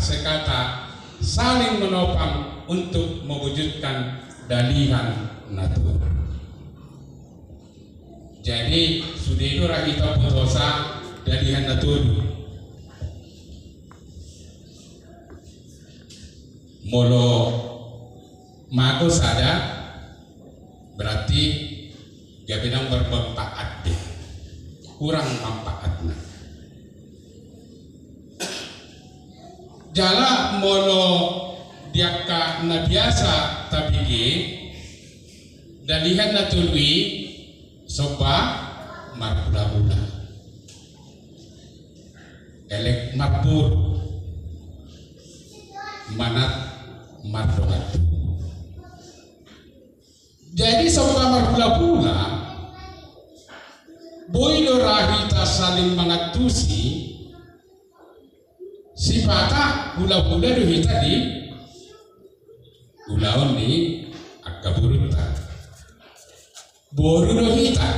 sekata saling menopang untuk mewujudkan dalihan natur. Jadi sudah itu rahita putosa dalihan natur. Molo mako sada berarti gabinang bermanfaat deh, kurang manfaatnya. Jala molo diaka na biasa tabigi dalihan na tulwi sopa marpula-pula elek mapur manat mardongat. Jadi sopa marpula-pula boy rahita saling mengatusi sifata hula-hula dohi tadi hulaon ni akaburuta boru dohita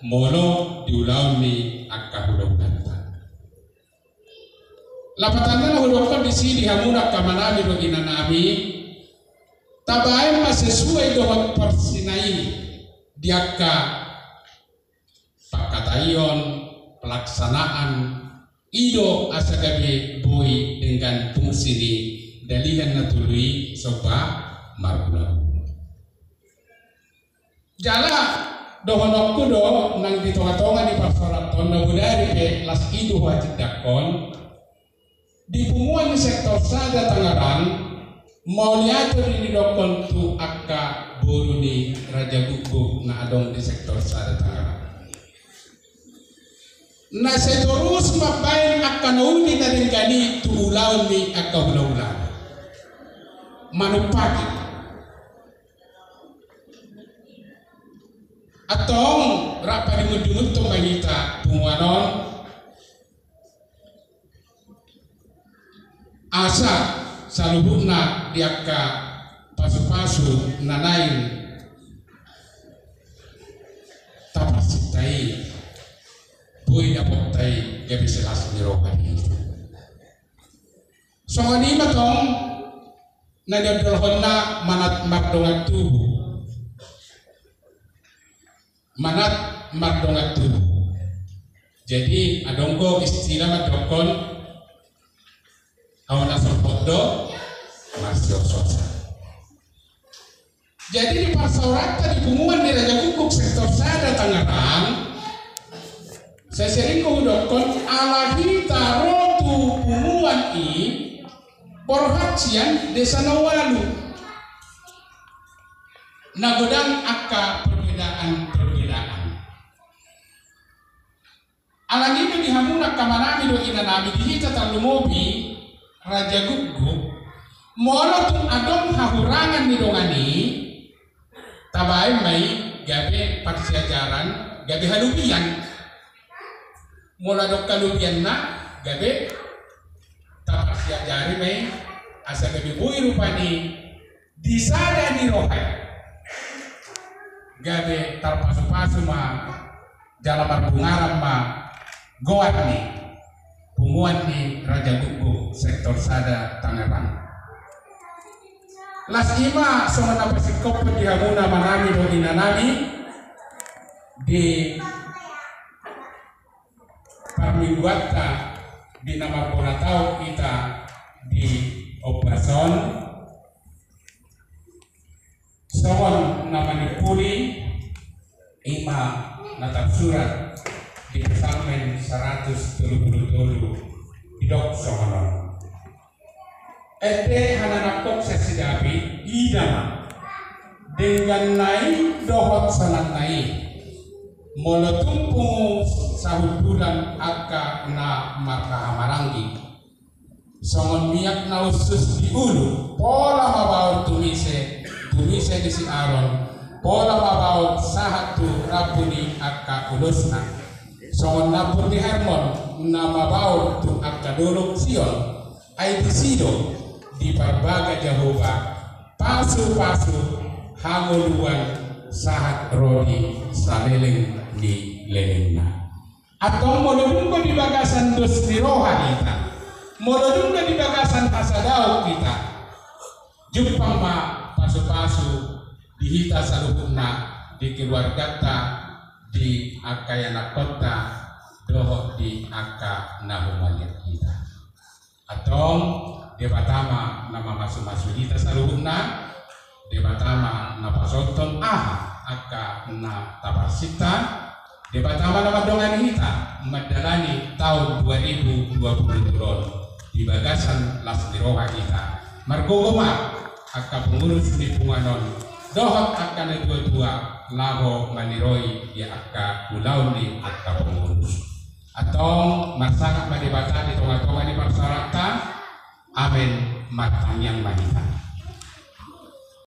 mono diulaon ni akahula-hulanta lapatanda na hulokon di sini hamuna kamanami do inanami tabae sesuai dengan persinai diaka pakatayon pelaksanaan ido asagabe boy dengan fungsi di dalihan natului sopa marpula. Jala dohonokku do nang ditonga-tonga di parsaraton na budari ke las ido wajib dakon di pumuan di sektor sada Tangerang mau liatur ini dokon tu akka boru di Raja Gugu na adong di sektor sada Tangerang. Na seterus mapain akan uli na rin gani tuulaw ni akahula-hula manupagi atong rapa ni mudumut tong mahita punguanon asa saluhuk na diaka pasu-pasu nanain tapasitai boy dapat tay gabi selas ni rohani. So ani matong nadadolhon na manat mardongat tubuh, manat mardongat tubuh. Jadi adongko istilah madokon awana sorpodo masih sosa. Jadi di pasaurata di pengumuman di Raja Guguk sektor sada Tangerang saya sering kehudokon alahita rotu pumuan i porhatsian desa nawalu nagodang akka perbedaan alangito dihamuna kamarami do inanami dihita talumobi Raja Guguk mono tung adong hahurangan ni dongani tabai mai gabe paksiajaran gabe halupian mula dok kalupian na gabe tapas ya jari mai asa gabe bui rupani disada di rohai gabe tarpasu-pasu ma jalamar bungaram ma goat ni punguan ni Raja Guguk sektor sada Tangerang las ima somana pasikop di hamuna manami do inanami di Parmingguata di nama Bonatau kita di Obason Sawan namanya Puli ima natap surat di pesantren 177 di Dok Somanon ete hananakok sesidapi idama dengan naik dohot salat naik molotumpu sahududan akka na makahamarangi songon miyak na usus di ulu pola mabaut tumise di si Aron pola mabaut sahatu rabuni akka ulusna songon napur di Hermon na mabaut tu akka dolok Sion ay disido di parbaga Jehovah pasu-pasu hanguluan sahat rodi saleleng di lelengna atau molebungko di bagasan dos di rohanita Modo juga di bagasan hasadau kita. Jumpang ma pasu-pasu dihita saluhuna di keluarga ta di akayana kota doho di aka nahumalir kita. Atong debatama nama masu-masu hita saluhuna debatama na pasonton aka na tabasita debatama nama dongan hita madalani tahun 2020 di bagasan las diroha kita margogoma aka pengurus lingkunganon dohot akan dua-dua laho maniroi di aka pulau ni aka pengurus atau masyarakat madibata di tengah-tengah di masyarakat amin matang yang mahita.